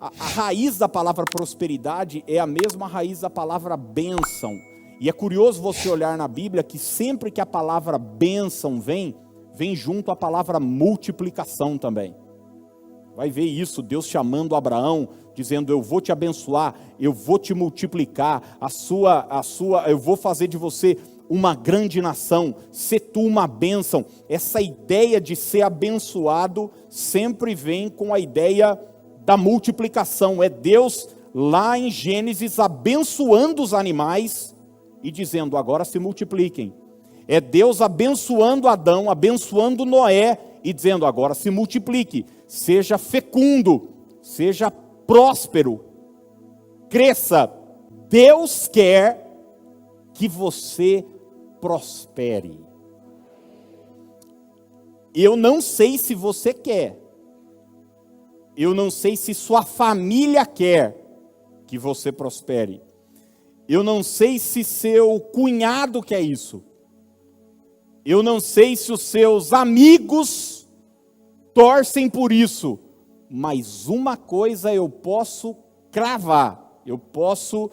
A raiz da palavra prosperidade é a mesma raiz da palavra bênção. E é curioso você olhar na Bíblia que sempre que a palavra bênção vem junto a palavra multiplicação também. Vai ver isso, Deus chamando Abraão, dizendo: eu vou te abençoar, eu vou te multiplicar, eu vou fazer de você uma grande nação, ser tu uma bênção. Essa ideia de ser abençoado sempre vem com a ideia da multiplicação. É Deus lá em Gênesis abençoando os animais e dizendo: agora se multipliquem. É Deus abençoando Adão, abençoando Noé e dizendo: agora se multiplique, seja fecundo, seja próspero, cresça. Deus quer que você prospere. Eu não sei se você quer. Eu não sei se sua família quer que você prospere. Eu não sei se seu cunhado quer isso. Eu não sei se os seus amigos torcem por isso. Mas uma coisa eu posso cravar. Eu posso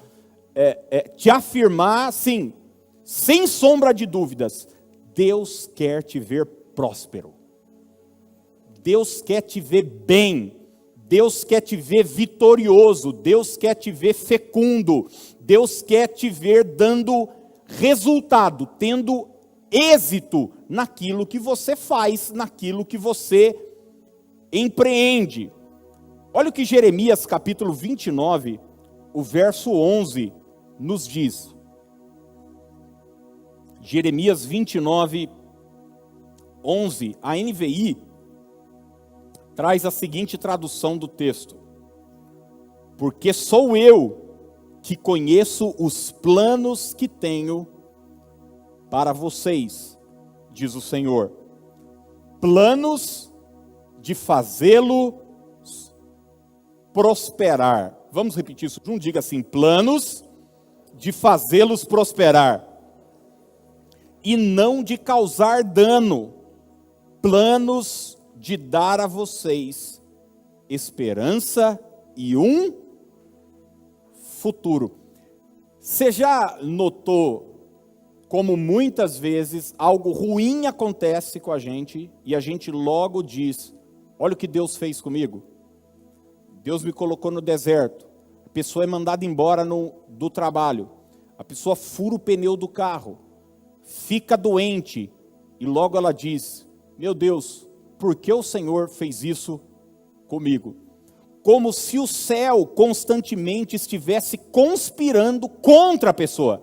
te afirmar, sim, sem sombra de dúvidas. Deus quer te ver próspero. Deus quer te ver bem. Deus quer te ver vitorioso, Deus quer te ver fecundo, Deus quer te ver dando resultado, tendo êxito naquilo que você faz, naquilo que você empreende. Olha o que Jeremias capítulo 29, o verso 11 nos diz. Jeremias 29, 11, a NVI traz a seguinte tradução do texto: porque sou eu que conheço os planos que tenho para vocês, diz o Senhor, planos de fazê-lo prosperar. Vamos repetir isso junto? Diga assim: planos de fazê-los prosperar e não de causar dano, planos de dar a vocês esperança e um futuro. Você já notou como muitas vezes algo ruim acontece com a gente e a gente logo diz: olha o que Deus fez comigo. Deus me colocou no deserto. A pessoa é mandada embora do trabalho. A pessoa fura o pneu do carro, fica doente e logo ela diz: meu Deus, por que o Senhor fez isso comigo? Como se o céu constantemente estivesse conspirando contra a pessoa.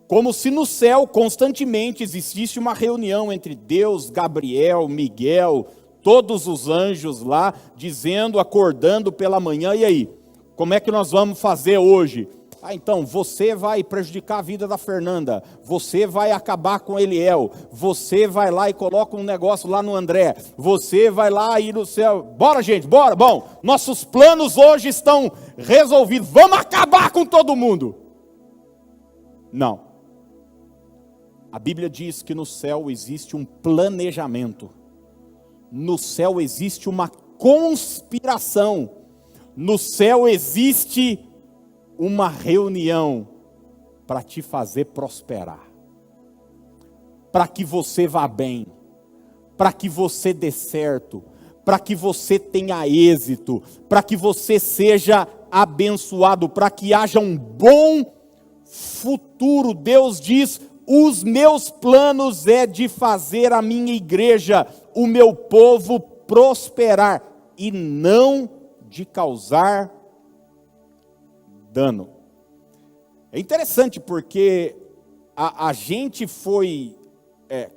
Como se no céu constantemente existisse uma reunião entre Deus, Gabriel, Miguel, todos os anjos lá, dizendo, acordando pela manhã: e aí, como é que nós vamos fazer hoje? Então, você vai prejudicar a vida da Fernanda, você vai acabar com Eliel, você vai lá e coloca um negócio lá no André, você vai lá e no céu, bora gente, bora, bom, nossos planos hoje estão resolvidos, vamos acabar com todo mundo. Não. A Bíblia diz que no céu existe um planejamento, no céu existe uma conspiração, no céu existe uma reunião para te fazer prosperar, para que você vá bem, para que você dê certo, para que você tenha êxito, para que você seja abençoado, para que haja um bom futuro. Deus diz: os meus planos é de fazer a minha igreja, o meu povo prosperar e não de causar dano. É interessante porque a gente foi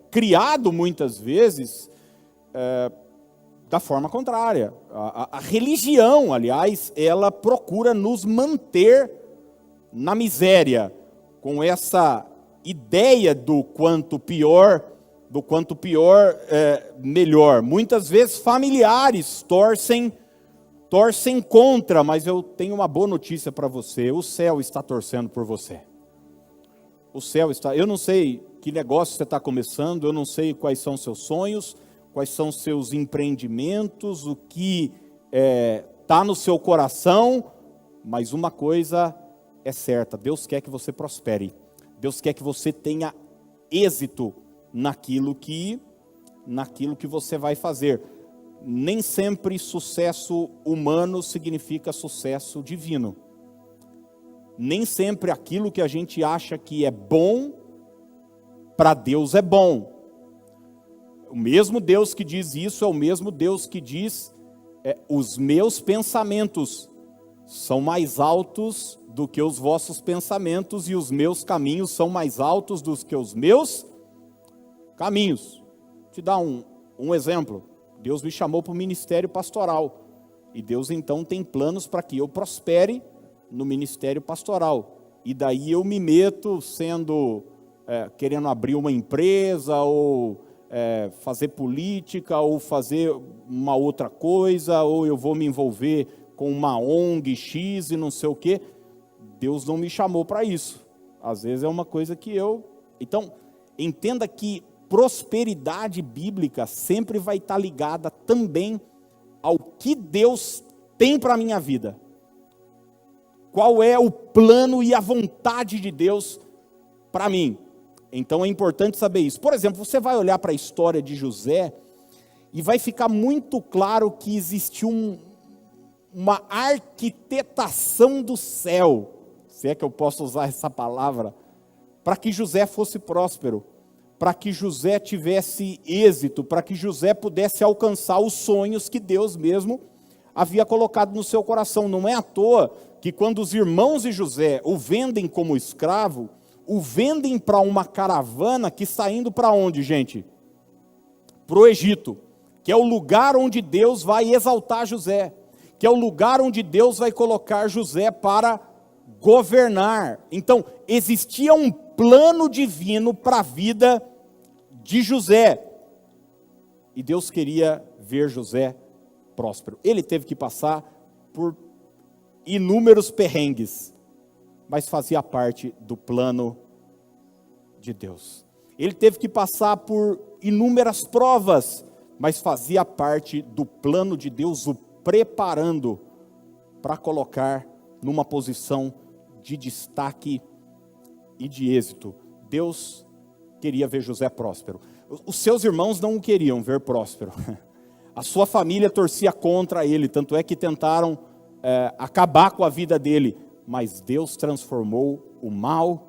criado muitas vezes da forma contrária. A religião, aliás, ela procura nos manter na miséria, com essa ideia do quanto pior, melhor. Muitas vezes familiares torcem contra, mas eu tenho uma boa notícia para você: o céu está torcendo por você. O céu está, eu não sei que negócio você está começando, eu não sei quais são seus sonhos, quais são seus empreendimentos, o que está no seu coração, mas uma coisa é certa, Deus quer que você prospere, Deus quer que você tenha êxito naquilo que você vai fazer. Nem sempre sucesso humano significa sucesso divino. Nem sempre aquilo que a gente acha que é bom, para Deus é bom. O mesmo Deus que diz isso é o mesmo Deus que diz: os meus pensamentos são mais altos do que os vossos pensamentos, e os meus caminhos são mais altos do que os meus caminhos. Vou te dar um exemplo. Deus me chamou para o ministério pastoral, e Deus então tem planos para que eu prospere no ministério pastoral, e daí eu me meto querendo abrir uma empresa, ou fazer política, ou fazer uma outra coisa, ou eu vou me envolver com uma ONG X e não sei o quê. Deus não me chamou para isso. Às vezes é uma coisa que Então, entenda que prosperidade bíblica sempre vai estar ligada também ao que Deus tem para a minha vida. Qual é o plano e a vontade de Deus para mim? Então é importante saber isso. Por exemplo, você vai olhar para a história de José e vai ficar muito claro que existiu uma arquitetação do céu, se é que eu posso usar essa palavra, para que José fosse próspero, para que José tivesse êxito, para que José pudesse alcançar os sonhos que Deus mesmo havia colocado no seu coração. Não é à toa que quando os irmãos de José o vendem como escravo, o vendem para uma caravana que está indo para onde, gente? Para o Egito, que é o lugar onde Deus vai exaltar José, que é o lugar onde Deus vai colocar José para governar. Então, existia um plano divino para a vida de José, e Deus queria ver José próspero. Ele teve que passar por inúmeros perrengues, mas fazia parte do plano de Deus. Ele teve que passar por inúmeras provas, mas fazia parte do plano de Deus, o preparando para colocar numa posição de destaque e de êxito. Deus queria ver José próspero. Os seus irmãos não o queriam ver próspero. A sua família torcia contra ele, tanto é que tentaram acabar com a vida dele. Mas Deus transformou o mal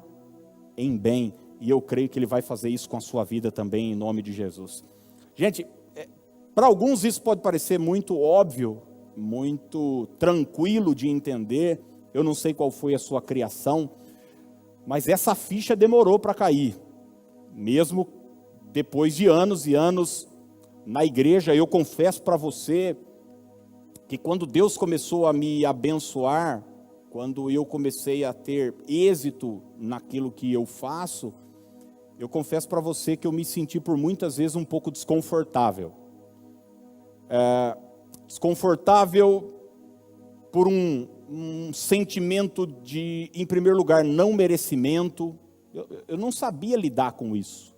em bem, e eu creio que Ele vai fazer isso com a sua vida também, em nome de Jesus. Gente, para alguns isso pode parecer muito óbvio, muito tranquilo de entender. Eu não sei qual foi a sua criação, mas essa ficha demorou para cair. Mesmo depois de anos e anos na igreja, eu confesso para você que quando Deus começou a me abençoar, quando eu comecei a ter êxito naquilo que eu faço, eu confesso para você que eu me senti por muitas vezes um pouco desconfortável. Desconfortável por um sentimento de, em primeiro lugar, não merecimento. Eu não sabia lidar com isso.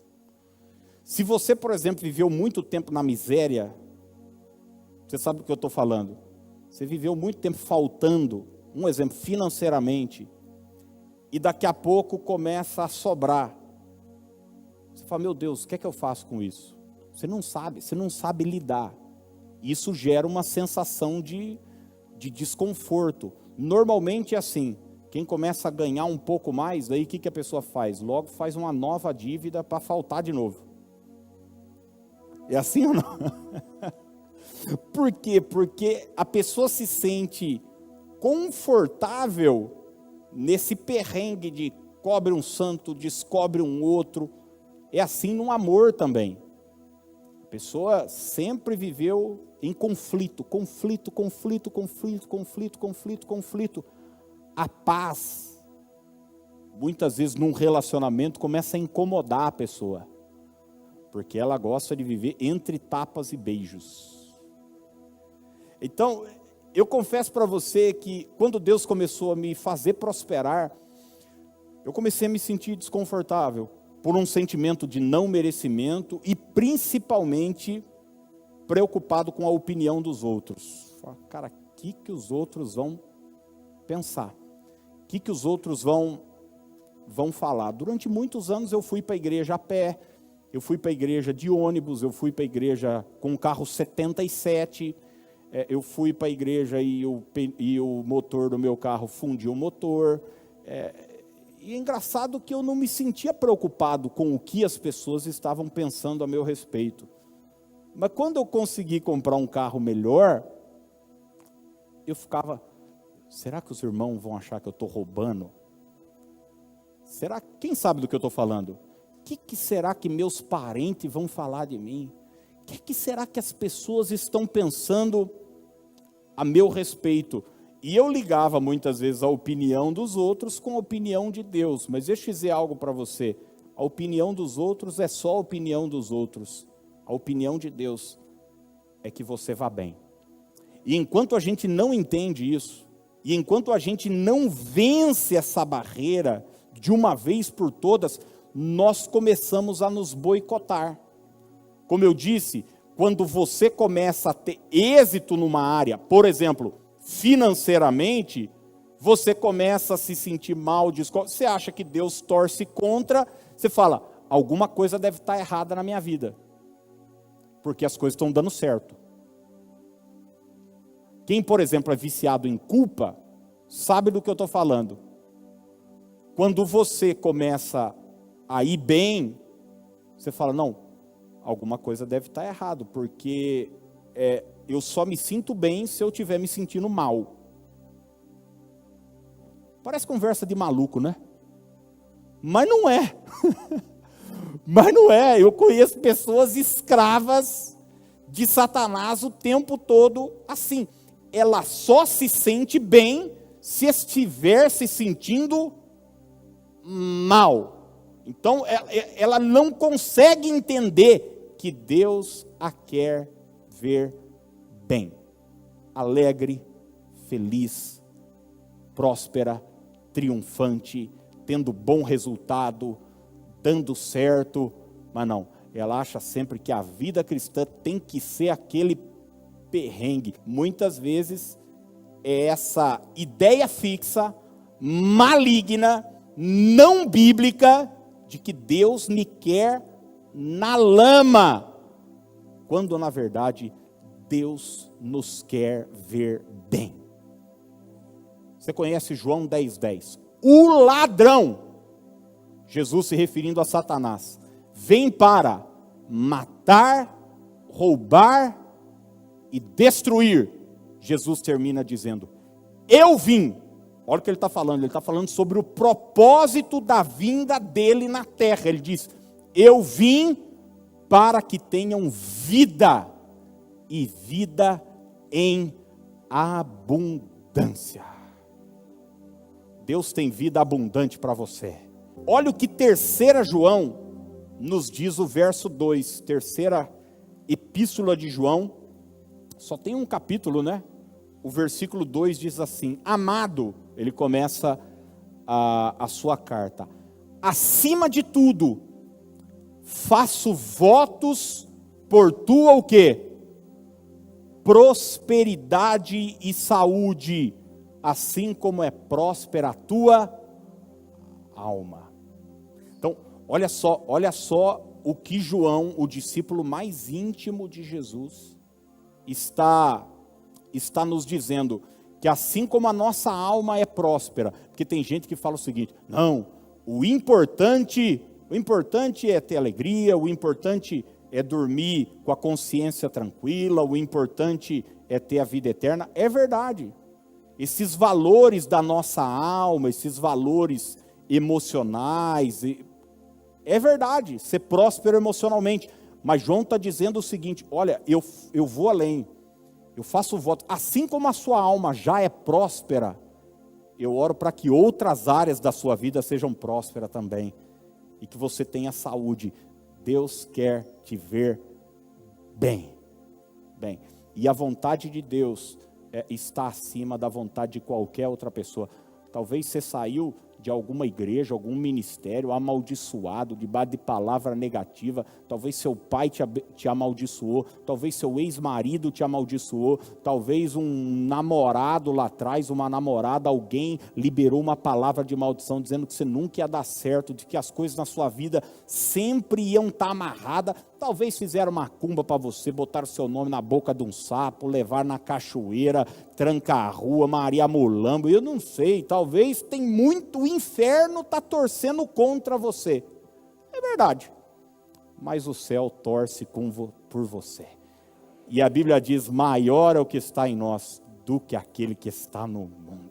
Se você, por exemplo, viveu muito tempo na miséria, você sabe do que eu estou falando. Você viveu muito tempo faltando, um exemplo, financeiramente, e daqui a pouco começa a sobrar. Você fala, meu Deus, o que é que eu faço com isso? Você não sabe lidar. Isso gera uma sensação de desconforto. Normalmente é assim, quem começa a ganhar um pouco mais, daí o que a pessoa faz? Logo faz uma nova dívida para faltar de novo. É assim ou não? Por quê? Porque a pessoa se sente confortável nesse perrengue de cobre um santo, descobre um outro. É assim no amor também. A pessoa sempre viveu em conflito. A paz, muitas vezes num relacionamento, começa a incomodar a pessoa, porque ela gosta de viver entre tapas e beijos. Então, eu confesso para você que quando Deus começou a me fazer prosperar, eu comecei a me sentir desconfortável por um sentimento de não merecimento e principalmente preocupado com a opinião dos outros. Cara, o que os outros vão pensar? O que os outros vão falar? Durante muitos anos eu fui para a igreja a pé, eu fui para a igreja de ônibus, eu fui para a igreja com um carro 77, eu fui para a igreja e o motor do meu carro fundiu o motor. E é engraçado que eu não me sentia preocupado com o que as pessoas estavam pensando a meu respeito. Mas quando eu consegui comprar um carro melhor, eu ficava, será que os irmãos vão achar que eu estou roubando? Quem sabe do que eu estou falando? O que será que meus parentes vão falar de mim? O que será que as pessoas estão pensando a meu respeito? E eu ligava muitas vezes a opinião dos outros com a opinião de Deus. Mas deixa eu dizer algo para você. A opinião dos outros é só a opinião dos outros. A opinião de Deus é que você vá bem. E enquanto a gente não entende isso, e enquanto a gente não vence essa barreira de uma vez por todas, nós começamos a nos boicotar. Como eu disse, quando você começa a ter êxito numa área, por exemplo, financeiramente, você começa a se sentir mal, você acha que Deus torce contra, você fala, alguma coisa deve estar errada na minha vida, porque as coisas estão dando certo. Quem, por exemplo, é viciado em culpa, sabe do que eu estou falando. Quando você começa a ir bem, você fala, não, alguma coisa deve estar errado, porque eu só me sinto bem se eu estiver me sentindo mal. Parece conversa de maluco, né? Mas não é. Mas não é. Eu conheço pessoas escravas de Satanás o tempo todo assim. Ela só se sente bem se estiver se sentindo mal. Então, ela não consegue entender que Deus a quer ver bem, alegre, feliz, próspera, triunfante, tendo bom resultado, dando certo. Mas não, ela acha sempre que a vida cristã tem que ser aquele perrengue. Muitas vezes é essa ideia fixa, maligna, não bíblica, de que Deus me quer na lama, quando na verdade Deus nos quer ver bem. Você conhece João 10:10? O ladrão, Jesus se referindo a Satanás, vem para matar, roubar e destruir. Jesus termina dizendo, eu vim. Olha o que ele está falando sobre o propósito da vinda dele na terra. Ele diz, eu vim para que tenham vida, e vida em abundância. Deus tem vida abundante para você. Olha o que 3 João nos diz o verso 2, 3ª epístola de João, só tem um capítulo, né? O versículo 2 diz assim, amado, ele começa a sua carta, acima de tudo, faço votos por tua o quê? Prosperidade e saúde, assim como é próspera a tua alma. Então, olha só o que João, o discípulo mais íntimo de Jesus, está nos dizendo, que assim como a nossa alma é próspera, porque tem gente que fala o seguinte, não, o importante é ter alegria, o importante é dormir com a consciência tranquila, o importante é ter a vida eterna. É verdade, esses valores da nossa alma, esses valores emocionais, é verdade, ser próspero emocionalmente, mas João está dizendo o seguinte, olha, eu vou além, eu faço voto, assim como a sua alma já é próspera, eu oro para que outras áreas da sua vida sejam prósperas também, e que você tenha saúde. Deus quer te ver bem. E a vontade de Deus está acima da vontade de qualquer outra pessoa. Talvez você saiu de alguma igreja, algum ministério, amaldiçoado, debaixo de palavra negativa. Talvez seu pai te amaldiçoou, talvez seu ex-marido te amaldiçoou, talvez um namorado lá atrás, uma namorada, alguém liberou uma palavra de maldição, dizendo que você nunca ia dar certo, de que as coisas na sua vida sempre iam estar amarradas. Talvez fizeram macumba para você, botaram seu nome na boca de um sapo, levar na cachoeira, trancar a rua, Maria Mulambo, eu não sei, talvez tem muito inferno está torcendo contra você. É verdade, mas o céu torce por você. E a Bíblia diz, maior é o que está em nós do que aquele que está no mundo.